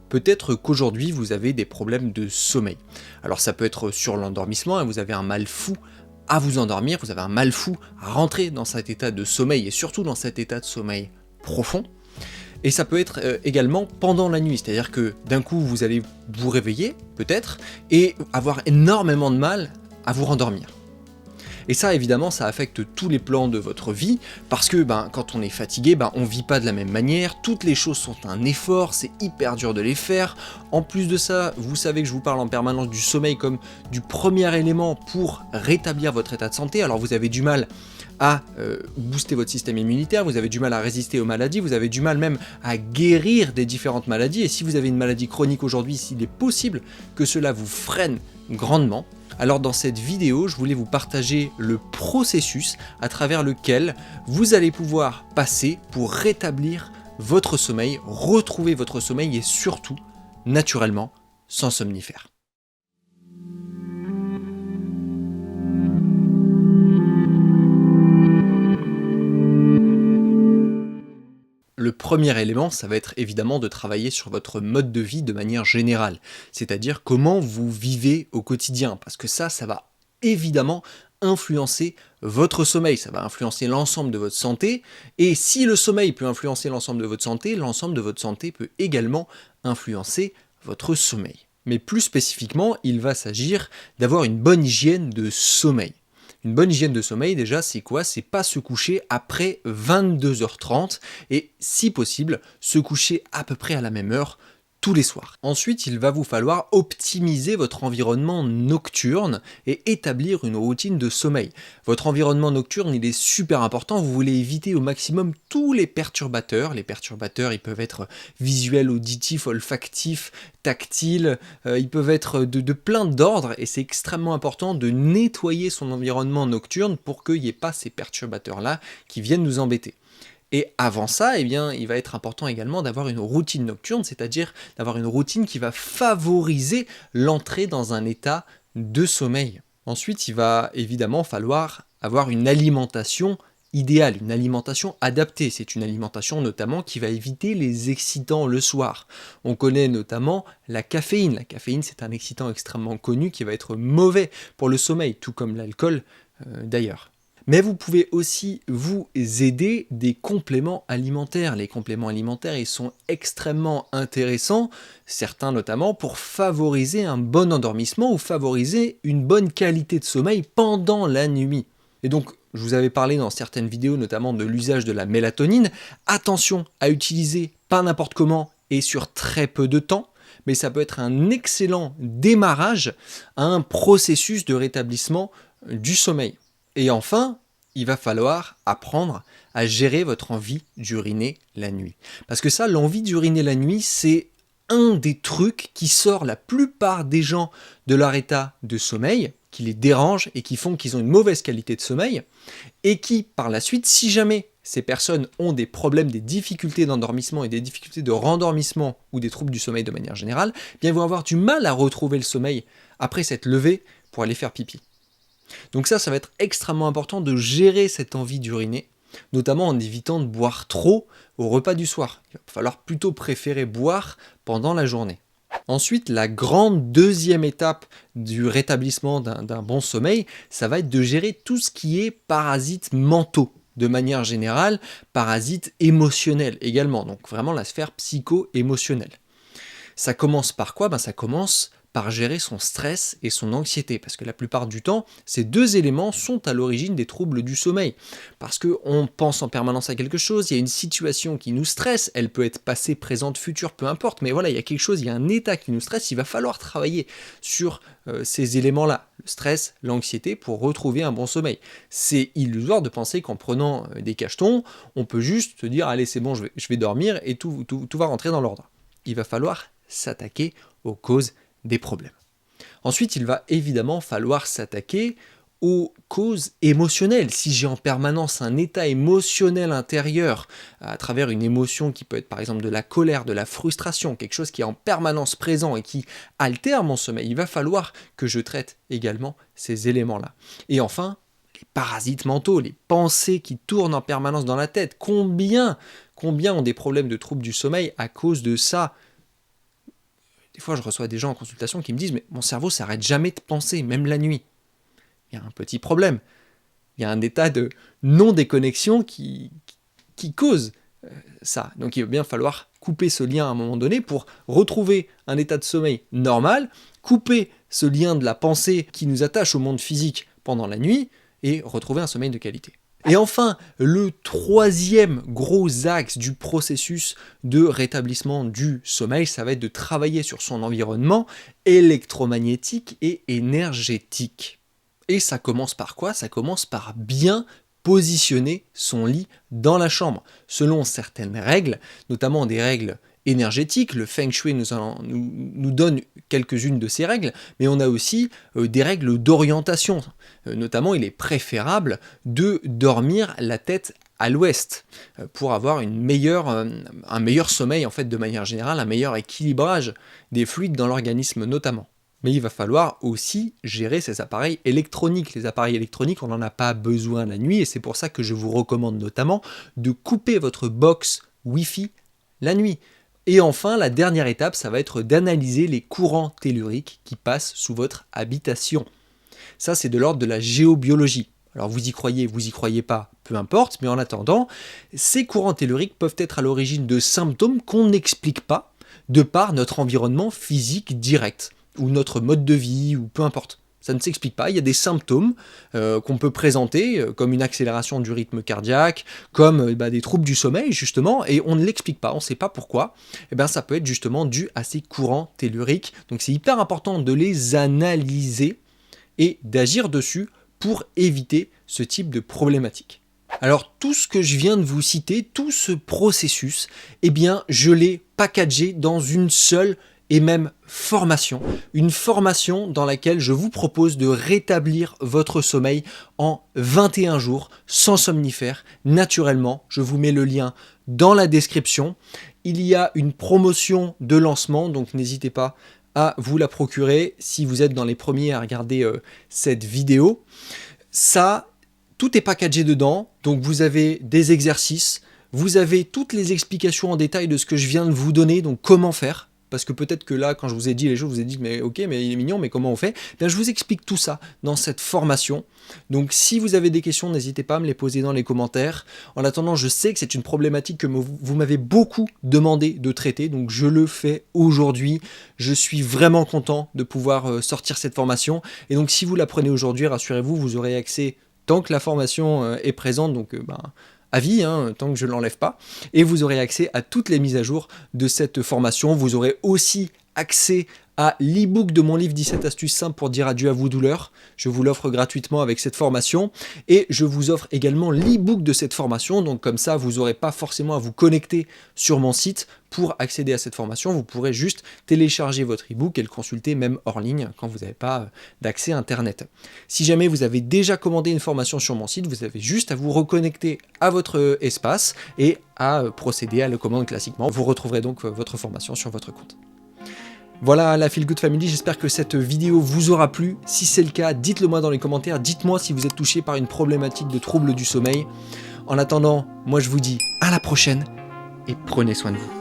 Peut-être qu'aujourd'hui vous avez des problèmes de sommeil. Alors ça peut être sur l'endormissement, hein, vous avez un mal fou à vous endormir, vous avez un mal fou à rentrer dans cet état de sommeil et surtout dans cet état de sommeil profond. Et ça peut être également pendant la nuit, c'est-à-dire que d'un coup vous allez vous réveiller peut-être et avoir énormément de mal à vous rendormir. Et ça, évidemment, ça affecte tous les plans de votre vie, parce que quand on est fatigué, on vit pas de la même manière, toutes les choses sont un effort, c'est hyper dur de les faire. En plus de ça, vous savez que je vous parle en permanence du sommeil comme du premier élément pour rétablir votre état de santé, alors vous avez du mal à booster votre système immunitaire, vous avez du mal à résister aux maladies, vous avez du mal même à guérir des différentes maladies, et si vous avez une maladie chronique aujourd'hui, s'il est possible que cela vous freine grandement, alors dans cette vidéo, je voulais vous partager le processus à travers lequel vous allez pouvoir passer pour rétablir votre sommeil, retrouver votre sommeil et surtout, naturellement, sans somnifère. Le premier élément, ça va être évidemment de travailler sur votre mode de vie de manière générale, c'est-à-dire comment vous vivez au quotidien, parce que ça va évidemment influencer votre sommeil, ça va influencer l'ensemble de votre santé, et si le sommeil peut influencer l'ensemble de votre santé peut également influencer votre sommeil. Mais plus spécifiquement, il va s'agir d'avoir une bonne hygiène de sommeil. Une bonne hygiène de sommeil, déjà, c'est quoi? C'est pas se coucher après 22h30 et, si possible, se coucher à peu près à la même heure tous les soirs. Ensuite, il va vous falloir optimiser votre environnement nocturne et établir une routine de sommeil. Votre environnement nocturne, il est super important. Vous voulez éviter au maximum tous les perturbateurs. Les perturbateurs, ils peuvent être visuels, auditifs, olfactifs, tactiles. Ils peuvent être de plein d'ordres et c'est extrêmement important de nettoyer son environnement nocturne pour qu'il n'y ait pas ces perturbateurs-là qui viennent nous embêter. Et avant ça, il va être important également d'avoir une routine nocturne, c'est-à-dire d'avoir une routine qui va favoriser l'entrée dans un état de sommeil. Ensuite, il va évidemment falloir avoir une alimentation idéale, une alimentation adaptée. C'est une alimentation notamment qui va éviter les excitants le soir. On connaît notamment la caféine. La caféine, c'est un excitant extrêmement connu qui va être mauvais pour le sommeil, tout comme l'alcool d'ailleurs. Mais vous pouvez aussi vous aider des compléments alimentaires. Les compléments alimentaires, ils sont extrêmement intéressants, certains notamment pour favoriser un bon endormissement ou favoriser une bonne qualité de sommeil pendant la nuit. Et donc, je vous avais parlé dans certaines vidéos notamment de l'usage de la mélatonine. Attention à utiliser pas n'importe comment et sur très peu de temps, mais ça peut être un excellent démarrage à un processus de rétablissement du sommeil. Et enfin, il va falloir apprendre à gérer votre envie d'uriner la nuit. Parce que ça, l'envie d'uriner la nuit, c'est un des trucs qui sort la plupart des gens de leur état de sommeil, qui les dérange et qui font qu'ils ont une mauvaise qualité de sommeil, et qui, par la suite, si jamais ces personnes ont des problèmes, des difficultés d'endormissement et des difficultés de rendormissement ou des troubles du sommeil de manière générale, ils vont avoir du mal à retrouver le sommeil après s'être levés pour aller faire pipi. Donc ça va être extrêmement important de gérer cette envie d'uriner, notamment en évitant de boire trop au repas du soir. Il va falloir plutôt préférer boire pendant la journée. Ensuite, la grande deuxième étape du rétablissement d'un bon sommeil, ça va être de gérer tout ce qui est parasites mentaux. De manière générale, parasites émotionnels également, donc vraiment la sphère psycho-émotionnelle. Ça commence par quoi? Ça commence par gérer son stress et son anxiété, parce que la plupart du temps, ces deux éléments sont à l'origine des troubles du sommeil. Parce qu'on pense en permanence à quelque chose, il y a une situation qui nous stresse, elle peut être passée, présente, future, peu importe, mais voilà, il y a quelque chose, il y a un état qui nous stresse, il va falloir travailler sur ces éléments-là, le stress, l'anxiété, pour retrouver un bon sommeil. C'est illusoire de penser qu'en prenant des cachetons, on peut juste se dire, allez c'est bon, je vais dormir et tout va rentrer dans l'ordre. Il va falloir s'attaquer aux causes des problèmes. Ensuite, il va évidemment falloir s'attaquer aux causes émotionnelles. Si j'ai en permanence un état émotionnel intérieur à travers une émotion qui peut être par exemple de la colère, de la frustration, quelque chose qui est en permanence présent et qui altère mon sommeil, il va falloir que je traite également ces éléments-là. Et enfin, les parasites mentaux, les pensées qui tournent en permanence dans la tête. Combien ont des problèmes de troubles du sommeil à cause de ça? Des fois, je reçois des gens en consultation qui me disent « Mais mon cerveau s'arrête jamais de penser, même la nuit. » Il y a un petit problème. Il y a un état de non-déconnexion qui cause ça. Donc il va bien falloir couper ce lien à un moment donné pour retrouver un état de sommeil normal, couper ce lien de la pensée qui nous attache au monde physique pendant la nuit et retrouver un sommeil de qualité. Et enfin, le troisième gros axe du processus de rétablissement du sommeil, ça va être de travailler sur son environnement électromagnétique et énergétique. Et ça commence par quoi? Ça commence par bien positionner son lit dans la chambre, selon certaines règles, notamment des règles énergétiques. Le Feng Shui nous donne quelques-unes de ces règles, mais on a aussi des règles d'orientation. Notamment, il est préférable de dormir la tête à l'ouest pour avoir un meilleur sommeil en fait, de manière générale, un meilleur équilibrage des fluides dans l'organisme notamment. Mais il va falloir aussi gérer ces appareils électroniques. Les appareils électroniques, on n'en a pas besoin la nuit et c'est pour ça que je vous recommande notamment de couper votre box Wi-Fi la nuit. Et enfin, la dernière étape, ça va être d'analyser les courants telluriques qui passent sous votre habitation. Ça, c'est de l'ordre de la géobiologie. Alors vous y croyez pas, peu importe, mais en attendant, ces courants telluriques peuvent être à l'origine de symptômes qu'on n'explique pas de par notre environnement physique direct, ou notre mode de vie, ou peu importe. Ça ne s'explique pas, il y a des symptômes qu'on peut présenter, comme une accélération du rythme cardiaque, comme des troubles du sommeil, justement, et on ne l'explique pas, on ne sait pas pourquoi. Et bien ça peut être justement dû à ces courants telluriques, donc c'est hyper important de les analyser et d'agir dessus pour éviter ce type de problématique. Alors tout ce que je viens de vous citer, tout ce processus, eh bien je l'ai packagé dans une seule et même formation. Une formation dans laquelle je vous propose de rétablir votre sommeil en 21 jours sans somnifères, naturellement. Je vous mets le lien dans la description. Il y a une promotion de lancement, donc n'hésitez pas à vous la procurer si vous êtes dans les premiers à regarder cette vidéo. Ça, tout est packagé dedans, donc vous avez des exercices, vous avez toutes les explications en détail de ce que je viens de vous donner, donc comment faire. Parce que peut-être que là, quand je vous ai dit les choses, vous avez dit mais ok, mais il est mignon, mais comment on fait? Bien, je vous explique tout ça dans cette formation. Donc si vous avez des questions, n'hésitez pas à me les poser dans les commentaires. En attendant, je sais que c'est une problématique que vous m'avez beaucoup demandé de traiter, donc je le fais aujourd'hui. Je suis vraiment content de pouvoir sortir cette formation. Et donc si vous la prenez aujourd'hui, rassurez-vous, vous aurez accès tant que la formation est présente, donc à vie, tant que je ne l'enlève pas, et vous aurez accès à toutes les mises à jour de cette formation. Vous aurez aussi accès à l'e-book de mon livre 17 astuces simples pour dire adieu à vos douleurs. Je vous l'offre gratuitement avec cette formation et je vous offre également l'e-book de cette formation. Donc comme ça, vous n'aurez pas forcément à vous connecter sur mon site pour accéder à cette formation. Vous pourrez juste télécharger votre e-book et le consulter même hors ligne quand vous n'avez pas d'accès Internet. Si jamais vous avez déjà commandé une formation sur mon site, vous avez juste à vous reconnecter à votre espace et à procéder à la commande classiquement. Vous retrouverez donc votre formation sur votre compte. Voilà la Feel Good Family, j'espère que cette vidéo vous aura plu. Si c'est le cas, dites-le moi dans les commentaires, dites-moi si vous êtes touché par une problématique de trouble du sommeil. En attendant, moi je vous dis à la prochaine et prenez soin de vous.